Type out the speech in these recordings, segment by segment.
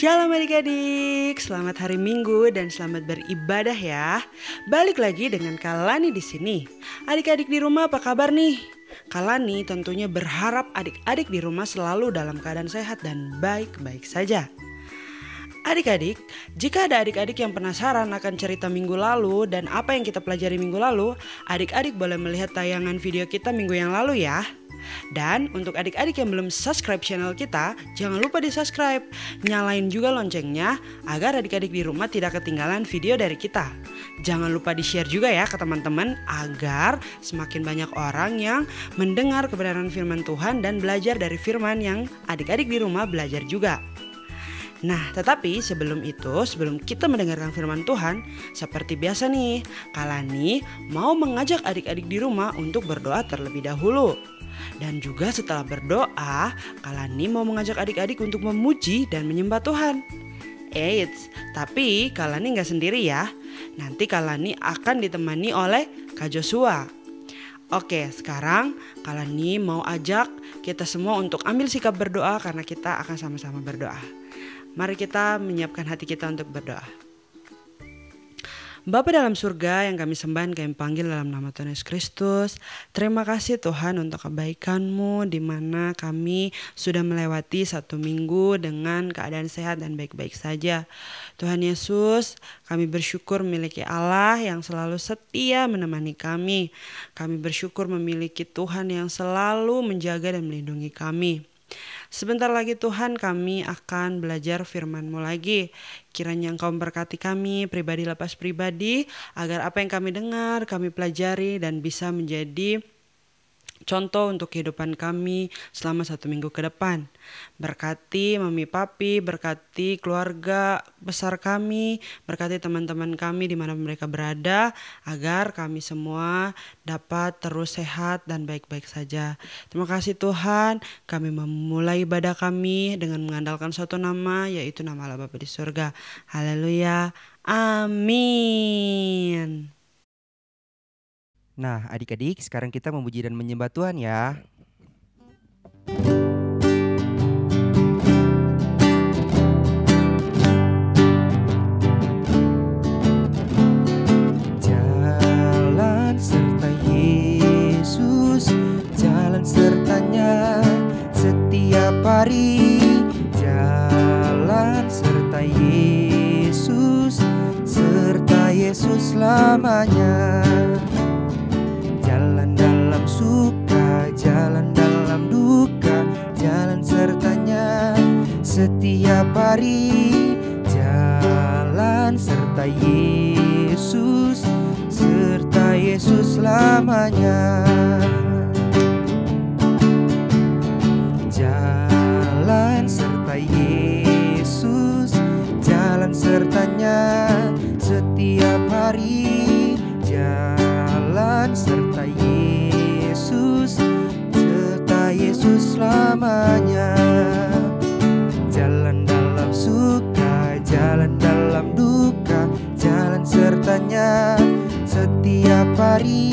Shalom adik-adik, selamat hari Minggu dan selamat beribadah ya. Balik lagi dengan Kalani di sini. Adik-adik di rumah apa kabar nih? Kalani tentunya berharap adik-adik di rumah selalu dalam keadaan sehat dan baik-baik saja. Adik-adik, jika ada adik-adik yang penasaran akan cerita minggu lalu dan apa yang kita pelajari minggu lalu, adik-adik boleh melihat tayangan video kita minggu yang lalu ya. Dan untuk adik-adik yang belum subscribe channel kita, jangan lupa di subscribe. Nyalain juga loncengnya agar adik-adik di rumah tidak ketinggalan video dari kita. Jangan lupa di share juga ya ke teman-teman agar semakin banyak orang yang mendengar kebenaran firman Tuhan dan belajar dari firman yang adik-adik di rumah belajar juga. Nah, tetapi sebelum kita mendengarkan firman Tuhan, seperti biasa nih, Kalani mau mengajak adik-adik di rumah untuk berdoa terlebih dahulu. Dan juga setelah berdoa, Kalani mau mengajak adik-adik untuk memuji dan menyembah Tuhan. Eits, tapi Kalani gak sendiri ya. Nanti Kalani akan ditemani oleh Kak Joshua. Oke, sekarang Kalani mau ajak kita semua untuk ambil sikap berdoa karena kita akan sama-sama berdoa. Mari kita menyiapkan hati kita untuk berdoa. Bapa dalam surga yang kami sembah, kami panggil dalam nama Tuhan Yesus Kristus. Terima kasih Tuhan untuk kebaikan-Mu di mana kami sudah melewati satu minggu dengan keadaan sehat dan baik-baik saja. Tuhan Yesus, kami bersyukur memiliki Allah yang selalu setia menemani kami. Kami bersyukur memiliki Tuhan yang selalu menjaga dan melindungi kami. Sebentar lagi Tuhan kami akan belajar firman-Mu lagi. Kiranya Engkau memberkati kami pribadi lepas pribadi agar apa yang kami dengar, kami pelajari dan bisa menjadi contoh untuk kehidupan kami selama 1 minggu ke depan. Berkati mami papi, berkati keluarga besar kami, berkati teman-teman kami di mana mereka berada agar kami semua dapat terus sehat dan baik-baik saja. Terima kasih Tuhan, kami memulai ibadah kami dengan mengandalkan suatu nama, yaitu nama Allah Bapa di surga. Haleluya. Amin. Nah, adik-adik, sekarang kita memuji dan menyembah Tuhan ya. Jalan serta Yesus, jalan sertanya setiap hari. Jalan serta Yesus, serta Yesus selamanya. Jalan dalam suka, jalan dalam duka, jalan sertanya setiap hari. Jalan serta Yesus, serta Yesus selamanya. Jalan serta Yesus, jalan sertanya setiap hari. Jalan serta Yesus, serta Yesus selamanya. Jalan dalam suka, jalan dalam duka, jalan sertanya setiap hari.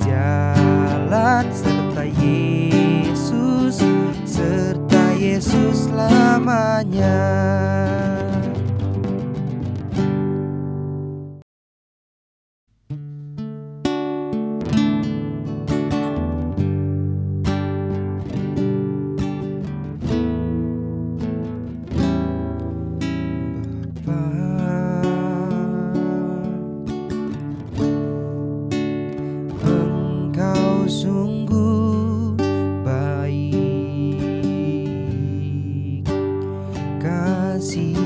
Jalan serta Yesus, serta Yesus selamanya. Sungguh baik, kasih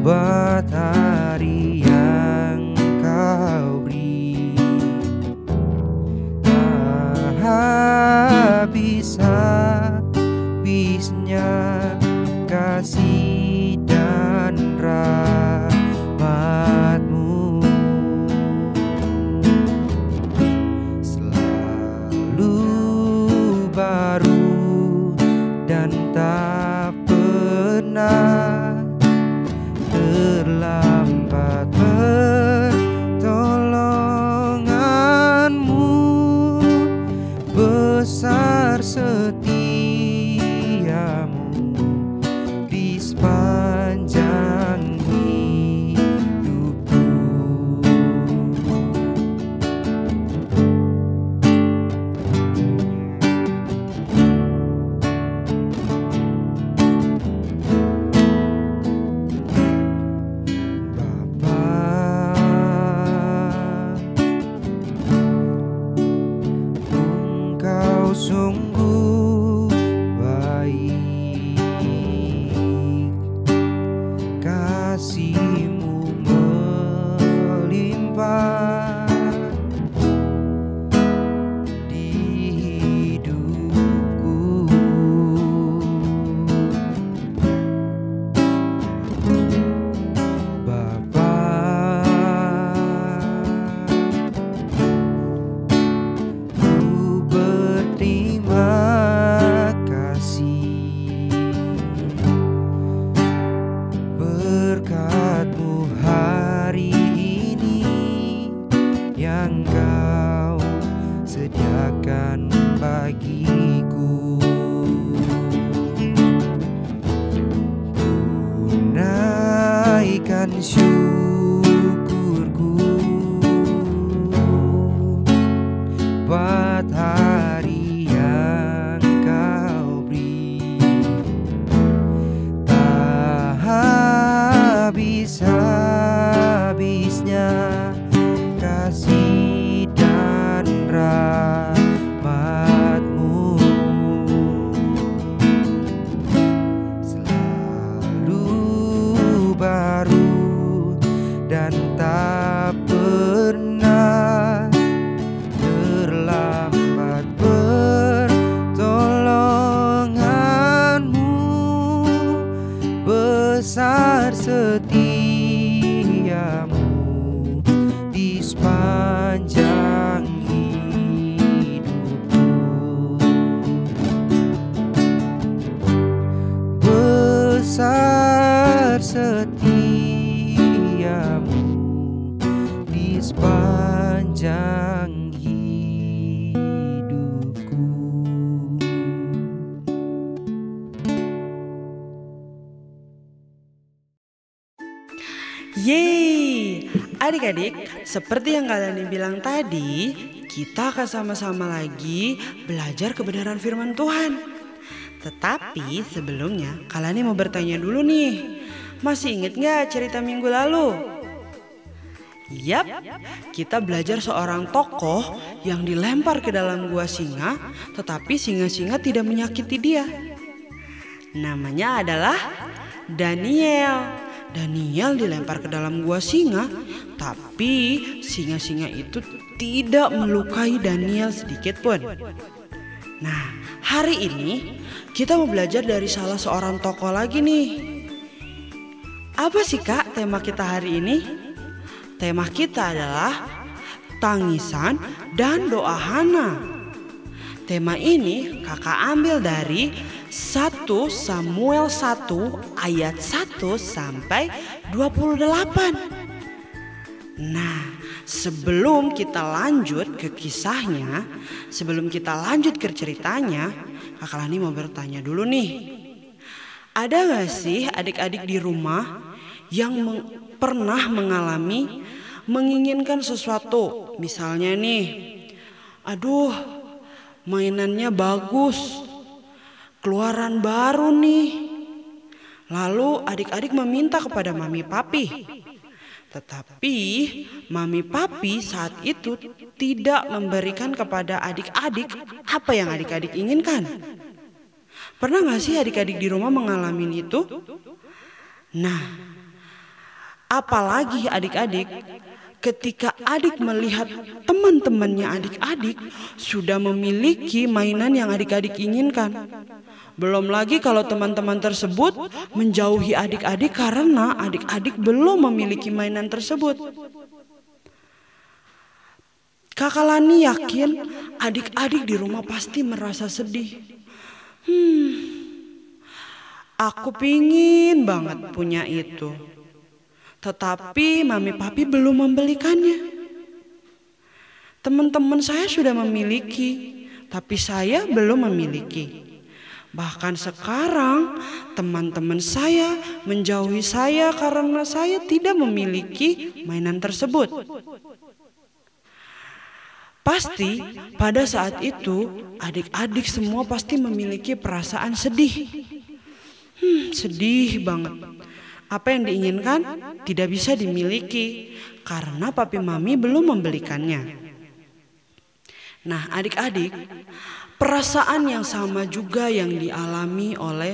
buat hari yang kau beri. Tak habis-habisnya kasih dan rahmat-Mu, selalu baru dan tak pernah terlambat pertolongan-Mu, besar setiamu di sepanjang hidupku. Engkau sungguh baik, kasih-Mu melimpah di hidupku. Bapa, ku berterima kasih, berkat-Mu hari ini yang Kau sediakan bagiku. Tunaikan syukurku buat hari yang Kau beri. Tak habis-habisnya kasih dan rahmat-Mu, selalu baru dan tak pernah terlambat pertolongan-Mu, besar setiamu di sepanjang hidupku. Besar setiamu di sepanjang hidupku. Yeay, adik-adik, seperti yang kalian bilang tadi, kita akan sama-sama lagi belajar kebenaran firman Tuhan. Tetapi sebelumnya, kalian mau bertanya dulu nih, masih inget gak cerita minggu lalu? Yap, kita belajar seorang tokoh yang dilempar ke dalam gua singa, tetapi singa-singa tidak menyakiti dia. Namanya adalah Daniel. Daniel dilempar ke dalam gua singa, tapi singa-singa itu tidak melukai Daniel sedikit pun. Nah, hari ini kita mau belajar dari salah seorang tokoh lagi nih. Apa sih Kak tema kita hari ini? Tema kita adalah tangisan dan doa Hana. Tema ini kakak ambil dari 1 Samuel 1 ayat 1 sampai 28. Nah, sebelum kita lanjut ke kisahnya, sebelum kita lanjut ke ceritanya, Kakak Lani mau bertanya dulu nih. Ada gak sih adik-adik di rumah yang pernah mengalami menginginkan sesuatu? Misalnya nih, aduh mainannya bagus, keluaran baru nih. Lalu adik-adik meminta kepada mami papi. Tetapi mami papi saat itu tidak memberikan kepada adik-adik apa yang adik-adik inginkan. Pernah gak sih adik-adik di rumah mengalami itu? Nah, Apalagi adik-adik, ketika adik melihat teman-temannya adik-adik sudah memiliki mainan yang adik-adik inginkan. Belum lagi kalau teman-teman tersebut menjauhi adik-adik karena adik-adik belum memiliki mainan tersebut. Kakak Lani yakin adik-adik di rumah pasti merasa sedih. Aku pingin banget punya itu. Tetapi mami papi belum membelikannya. Teman-teman saya sudah memiliki, tapi saya belum memiliki. Bahkan sekarang teman-teman saya menjauhi saya karena saya tidak memiliki mainan tersebut. Pasti pada saat itu adik-adik semua pasti memiliki perasaan sedih. Sedih banget. Apa yang diinginkan tidak bisa dimiliki karena papi mami belum membelikannya. Nah adik-adik, perasaan yang sama juga yang dialami oleh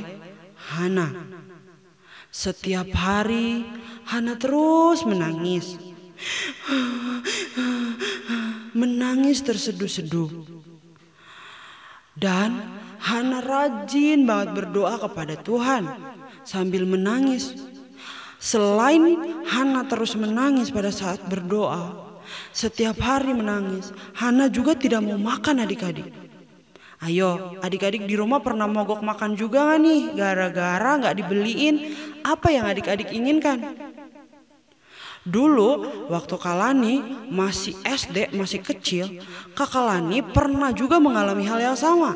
Hana. Setiap hari Hana terus menangis. Menangis terseduh-seduh. Dan Hana rajin banget berdoa kepada Tuhan sambil menangis. Selain Hana terus menangis pada saat berdoa, setiap hari menangis, Hana juga tidak mau makan adik-adik. Ayo, adik-adik di rumah pernah mogok makan juga gak nih? Gara-gara gak dibeliin apa yang adik-adik inginkan. Dulu waktu Kak Lani masih SD, masih kecil, Kakak Lani pernah juga mengalami hal yang sama.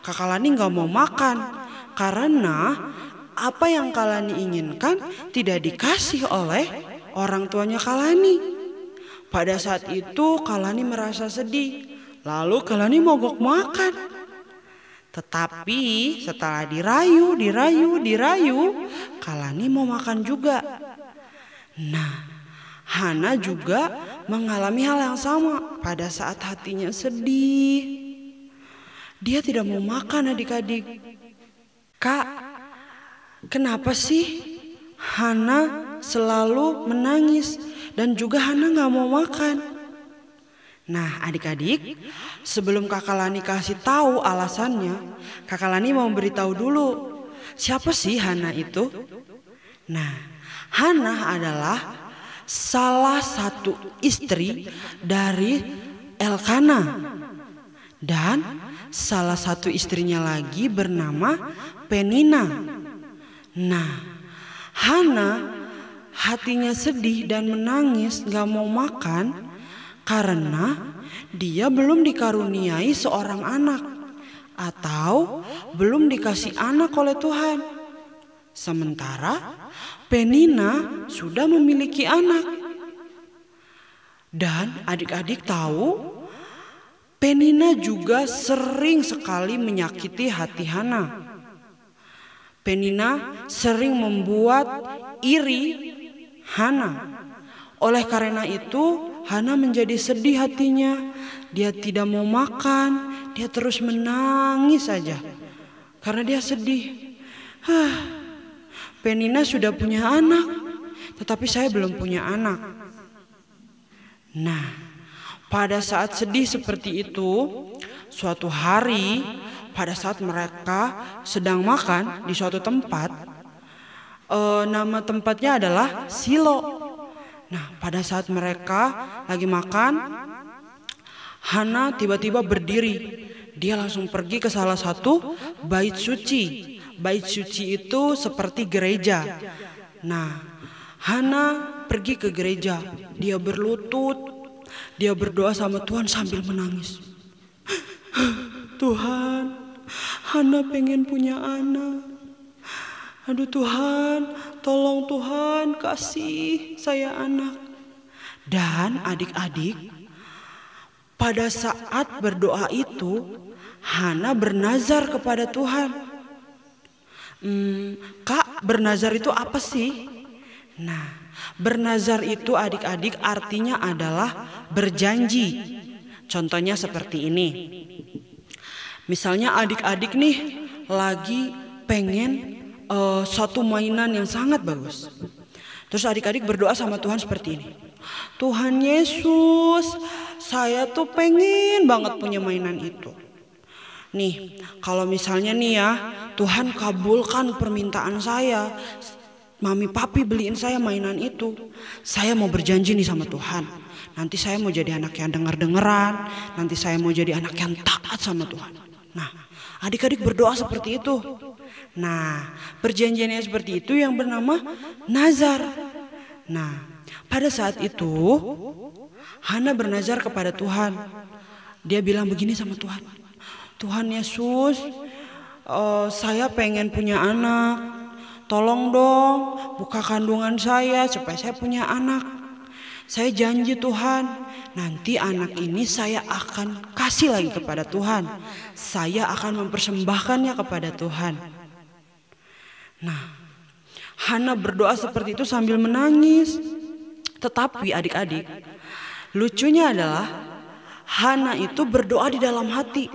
Kakak Lani gak mau makan karena apa yang Kak Lani inginkan tidak dikasih oleh orang tuanya Kak Lani. Pada saat itu Kak Lani merasa sedih. Lalu Kak Lani mogok makan. Tetapi setelah dirayu, Kak Lani mau makan juga. Nah, Hana juga mengalami hal yang sama pada saat hatinya sedih. Dia tidak mau makan adik-adik. Kak, kenapa sih Hana selalu menangis dan juga Hana gak mau makan? Nah adik-adik, sebelum Kakak Lani kasih tahu alasannya, Kakak Lani mau beritahu dulu siapa sih Hana itu? Nah, Hana adalah salah satu istri dari Elkana. Dan salah satu istrinya lagi bernama Penina. Nah, Hana hatinya sedih dan menangis gak mau makan karena dia belum dikaruniai seorang anak atau belum dikasih anak oleh Tuhan. Sementara Penina sudah memiliki anak. Dan adik-adik tahu, Penina juga sering sekali menyakiti hati Hana. Penina sering membuat iri Hana. Oleh karena itu Hana menjadi sedih hatinya. Dia tidak mau makan, dia terus menangis saja karena dia sedih. Penina sudah punya anak, tetapi saya belum punya anak. Nah, pada saat sedih seperti itu, suatu hari pada saat mereka sedang makan di suatu tempat, nama tempatnya adalah Silo. Nah, pada saat mereka lagi makan, Hana tiba-tiba berdiri. Dia langsung pergi ke salah satu bait suci. Bait suci itu seperti gereja. Nah, Hana pergi ke gereja. Dia berlutut, dia berdoa sama Tuhan sambil menangis. Tuhan, Hana pengen punya anak. Aduh Tuhan, tolong Tuhan kasih saya anak. Dan adik-adik, pada saat berdoa itu, Hana bernazar kepada Tuhan. Kak, bernazar itu apa sih? Nah, bernazar itu adik-adik artinya adalah berjanji. Contohnya seperti ini. Misalnya adik-adik nih lagi pengen suatu mainan yang sangat bagus. Terus adik-adik berdoa sama Tuhan seperti ini. Tuhan Yesus, saya tuh pengen banget punya mainan itu. Nih, kalau misalnya nih ya, Tuhan kabulkan permintaan saya. Mami papi beliin saya mainan itu. Saya mau berjanji nih sama Tuhan. Nanti saya mau jadi anak yang dengar-dengeran. Nanti saya mau jadi anak yang taat sama Tuhan. Nah, adik-adik berdoa seperti itu. Nah, perjanjiannya seperti itu yang bernama nazar. Nah, pada saat itu Hana bernazar kepada Tuhan. Dia bilang begini sama Tuhan. Tuhan Yesus, saya pengen punya anak. Tolong dong buka kandungan saya supaya saya punya anak. Saya janji Tuhan, nanti anak ini saya akan kasih lagi kepada Tuhan. Saya akan mempersembahkannya kepada Tuhan. Nah, Hana berdoa seperti itu sambil menangis. Tetapi adik-adik, lucunya adalah Hana itu berdoa di dalam hati.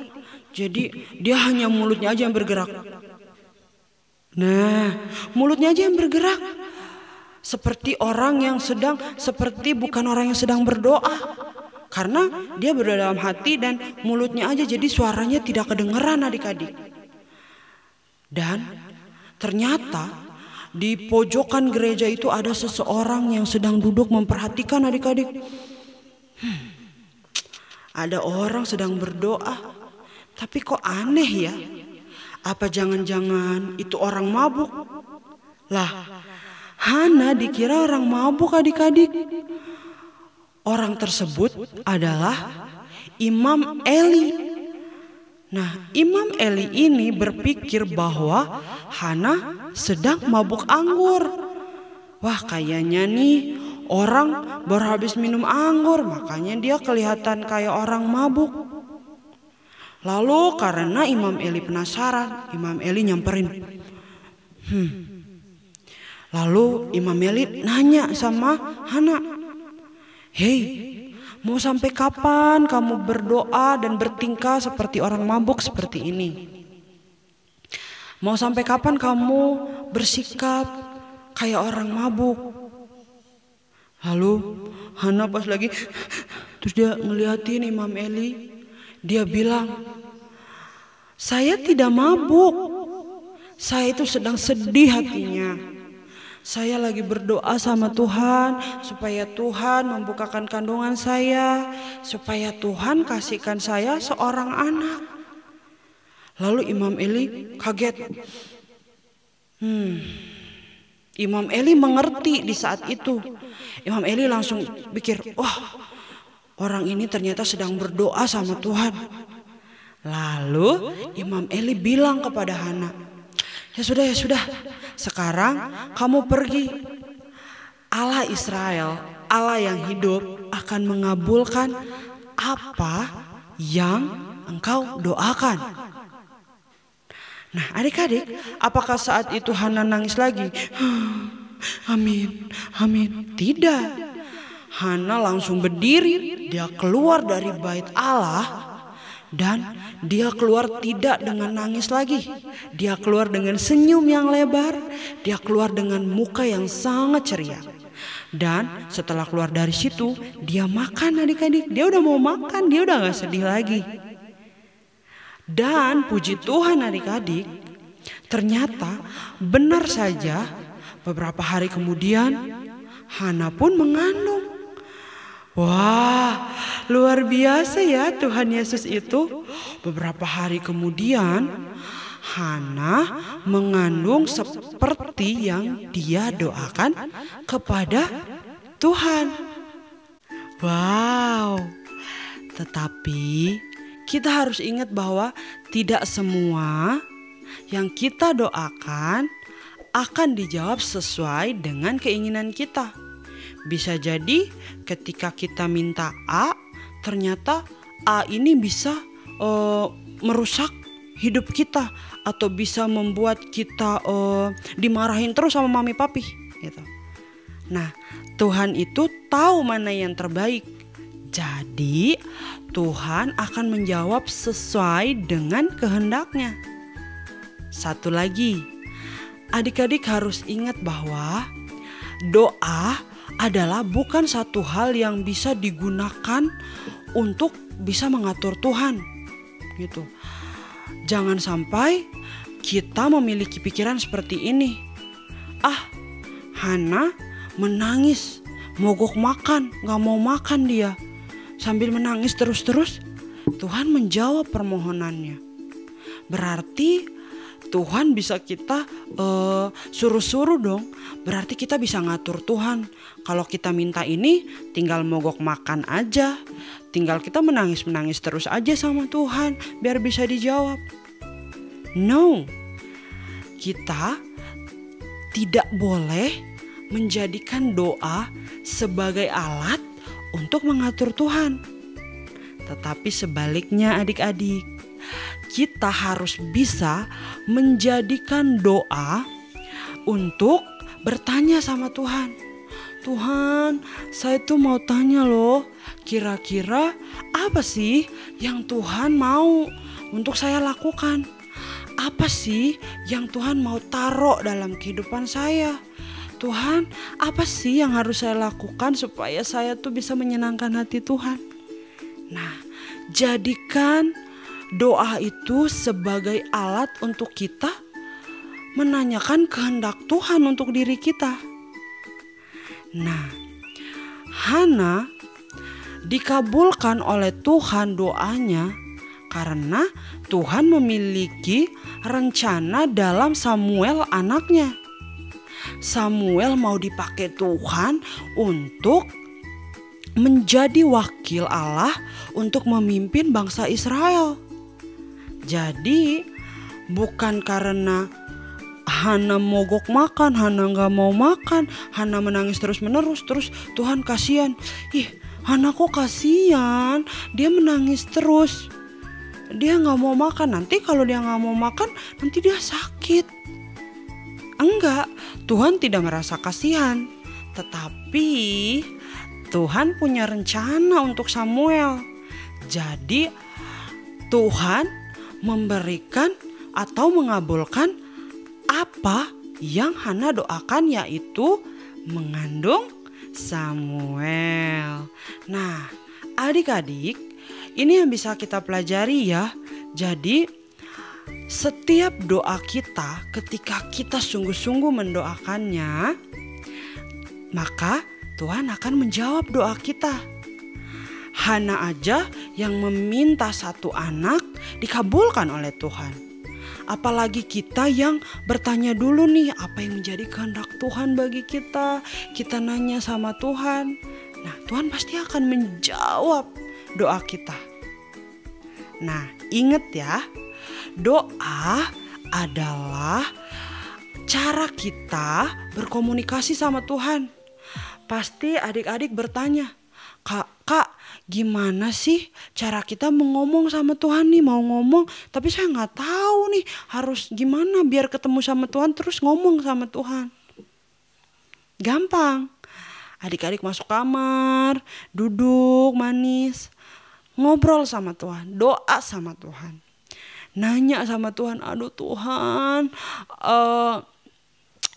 Jadi dia hanya mulutnya aja yang bergerak. Nah, mulutnya aja yang bergerak. Seperti bukan orang yang sedang berdoa. Karena dia berdoa dalam hati dan mulutnya aja, jadi suaranya tidak kedengeran adik-adik. Dan ternyata di pojokan gereja itu ada seseorang yang sedang duduk memperhatikan adik-adik. Ada orang sedang berdoa, tapi kok aneh ya? Apa jangan-jangan itu orang mabuk? Lah, Hana dikira orang mabuk adik-adik. Orang tersebut adalah Imam Eli. Nah, Imam Eli ini berpikir bahwa Hana sedang mabuk anggur. Wah, kayaknya nih orang baru habis minum anggur, makanya dia kelihatan kayak orang mabuk. Lalu karena Imam Eli penasaran, Imam Eli nyamperin. Lalu Imam Eli nanya sama Hana, "Hei, mau sampai kapan kamu berdoa dan bertingkah seperti orang mabuk seperti ini? Mau sampai kapan kamu bersikap kayak orang mabuk?" Lalu Hana pas lagi, terus dia ngeliatin Imam Eli. Dia bilang, "Saya tidak mabuk. Saya itu sedang sedih hatinya. Saya lagi berdoa sama Tuhan supaya Tuhan membukakan kandungan saya, supaya Tuhan kasihkan saya seorang anak." Lalu Imam Eli kaget. Imam Eli mengerti di saat itu. Imam Eli langsung pikir, wah, orang ini ternyata sedang berdoa sama Tuhan. Lalu Imam Eli bilang kepada Hana, ya sudah, sekarang kamu pergi. Allah Israel, Allah yang hidup akan mengabulkan apa yang engkau doakan. Nah, adik-adik, apakah saat itu Hana nangis lagi? Amin, amin. Tidak. Hana langsung berdiri, dia keluar dari bait Allah dan dia keluar tidak dengan nangis lagi. Dia keluar dengan senyum yang lebar, dia keluar dengan muka yang sangat ceria. Dan setelah keluar dari situ, dia makan adik-adik. Dia udah mau makan, dia udah gak sedih lagi. Dan puji Tuhan adik-adik, ternyata benar saja beberapa hari kemudian Hana pun mengandung. Wah, luar biasa ya Tuhan Yesus itu. Beberapa hari kemudian Hana mengandung seperti yang dia doakan kepada Tuhan. Wow. Tetapi kita harus ingat bahwa tidak semua yang kita doakan akan dijawab sesuai dengan keinginan kita. Bisa jadi ketika kita minta A, ternyata A ini bisa merusak hidup kita atau bisa membuat kita dimarahin terus sama mami papi gitu. Nah, Tuhan itu tahu mana yang terbaik. Jadi Tuhan akan menjawab sesuai dengan kehendaknya. Satu lagi, adik-adik harus ingat bahwa Doa adalah bukan satu hal yang bisa digunakan untuk bisa mengatur Tuhan gitu. Jangan sampai kita memiliki pikiran seperti ini. Hana menangis, mogok makan, gak mau makan dia. Sambil menangis terus-terus, Tuhan menjawab permohonannya. Berarti Tuhan bisa kita suruh-suruh dong. Berarti kita bisa ngatur Tuhan. Kalau kita minta ini, tinggal mogok makan aja. Tinggal kita menangis-menangis terus aja sama Tuhan biar bisa dijawab. No, kita tidak boleh menjadikan doa sebagai alat untuk mengatur Tuhan. Tetapi sebaliknya adik-adik, kita harus bisa menjadikan doa untuk bertanya sama Tuhan. Tuhan, saya tuh mau tanya loh, kira-kira apa sih yang Tuhan mau untuk saya lakukan? Apa sih yang Tuhan mau taruh dalam kehidupan saya? Tuhan, apa sih yang harus saya lakukan supaya saya tuh bisa menyenangkan hati Tuhan? Nah, jadikan doa itu sebagai alat untuk kita menanyakan kehendak Tuhan untuk diri kita. Nah, Hana dikabulkan oleh Tuhan doanya karena Tuhan memiliki rencana dalam Samuel anaknya. Samuel mau dipakai Tuhan untuk menjadi wakil Allah untuk memimpin bangsa Israel. Jadi bukan karena Hana mogok makan, Hana gak mau makan, Hana menangis terus-menerus, terus Tuhan kasihan. Hana kok kasihan, dia menangis terus. Dia gak mau makan, nanti kalau dia gak mau makan nanti dia sakit. Enggak, Tuhan tidak merasa kasihan. Tetapi Tuhan punya rencana untuk Samuel. Jadi Tuhan memberikan atau mengabulkan apa yang Hana doakan, yaitu mengandung Samuel. Nah, adik-adik, ini yang bisa kita pelajari ya. Jadi setiap doa kita, ketika kita sungguh-sungguh mendoakannya, maka Tuhan akan menjawab doa kita. Hana aja yang meminta satu anak dikabulkan oleh Tuhan. Apalagi kita yang bertanya dulu nih, apa yang menjadi kehendak Tuhan bagi kita. Kita nanya sama Tuhan. Nah, Tuhan pasti akan menjawab doa kita. Nah, ingat ya, doa adalah cara kita berkomunikasi sama Tuhan. Pasti adik-adik bertanya, Kak, gimana sih cara kita mau ngomong sama Tuhan nih? Mau ngomong, tapi saya gak tahu nih harus gimana biar ketemu sama Tuhan terus ngomong sama Tuhan. Gampang. Adik-adik masuk kamar, duduk manis, ngobrol sama Tuhan, doa sama Tuhan. Nanya sama Tuhan, aduh Tuhan,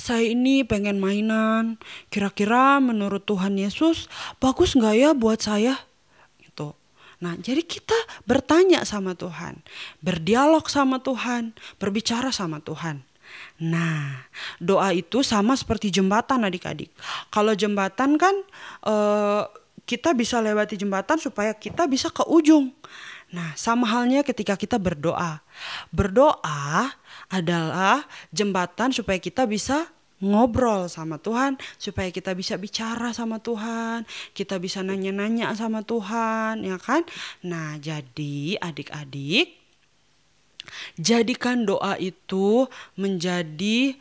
saya ini pengen mainan, kira-kira menurut Tuhan Yesus bagus gak ya buat saya? Gitu. Nah, jadi kita bertanya sama Tuhan, berdialog sama Tuhan, berbicara sama Tuhan. Nah, doa itu sama seperti jembatan adik-adik. Kalau jembatan kan kita bisa lewati jembatan supaya kita bisa ke ujung. Nah, sama halnya ketika kita berdoa. Berdoa adalah jembatan supaya kita bisa ngobrol sama Tuhan, supaya kita bisa bicara sama Tuhan, kita bisa nanya-nanya sama Tuhan, ya kan? Nah, jadi adik-adik, jadikan doa itu menjadi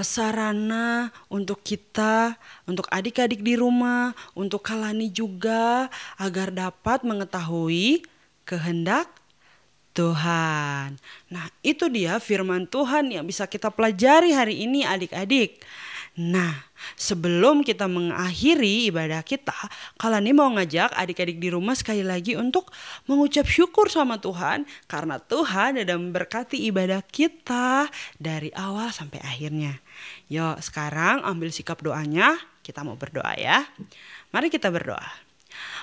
sarana untuk kita, untuk adik-adik di rumah, untuk Kalani juga, agar dapat mengetahui kehendak Tuhan. Nah, itu dia firman Tuhan yang bisa kita pelajari hari ini adik-adik. Nah, sebelum kita mengakhiri ibadah kita, Kalani mau ngajak adik-adik di rumah sekali lagi untuk mengucap syukur sama Tuhan karena Tuhan sudah memberkati ibadah kita dari awal sampai akhirnya. Yuk, sekarang ambil sikap doanya, kita mau berdoa ya. Mari kita berdoa.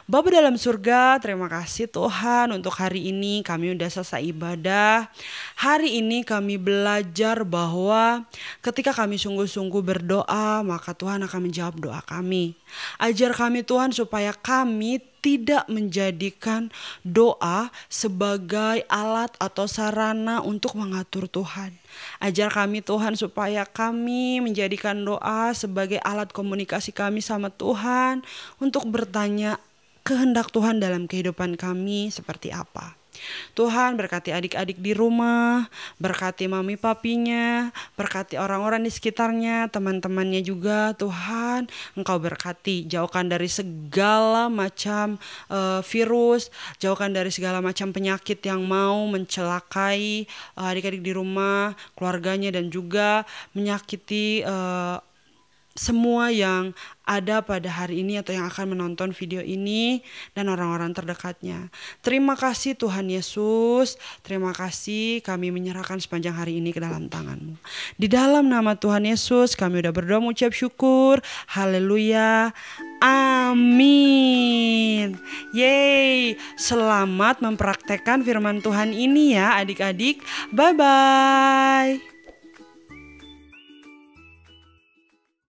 Bapa dalam surga, terima kasih Tuhan untuk hari ini kami udah selesai ibadah. Hari ini kami belajar bahwa ketika kami sungguh-sungguh berdoa, maka Tuhan akan menjawab doa kami. Ajar kami Tuhan supaya kami tidak menjadikan doa sebagai alat atau sarana untuk mengatur Tuhan. Ajar kami Tuhan supaya kami menjadikan doa sebagai alat komunikasi kami sama Tuhan untuk bertanya kehendak Tuhan dalam kehidupan kami seperti apa. Tuhan berkati adik-adik di rumah, berkati mami papinya, berkati orang-orang di sekitarnya, teman-temannya juga. Tuhan, Engkau berkati, jauhkan dari segala macam virus, jauhkan dari segala macam penyakit yang mau mencelakai adik-adik di rumah, keluarganya, dan juga menyakiti semua yang ada pada hari ini atau yang akan menonton video ini dan orang-orang terdekatnya. Terima kasih Tuhan Yesus, terima kasih kami menyerahkan sepanjang hari ini ke dalam tangan-Mu. Di dalam nama Tuhan Yesus kami udah berdoa mengucap syukur, haleluya, amin. Yeay, selamat mempraktekkan firman Tuhan ini ya adik-adik, bye-bye.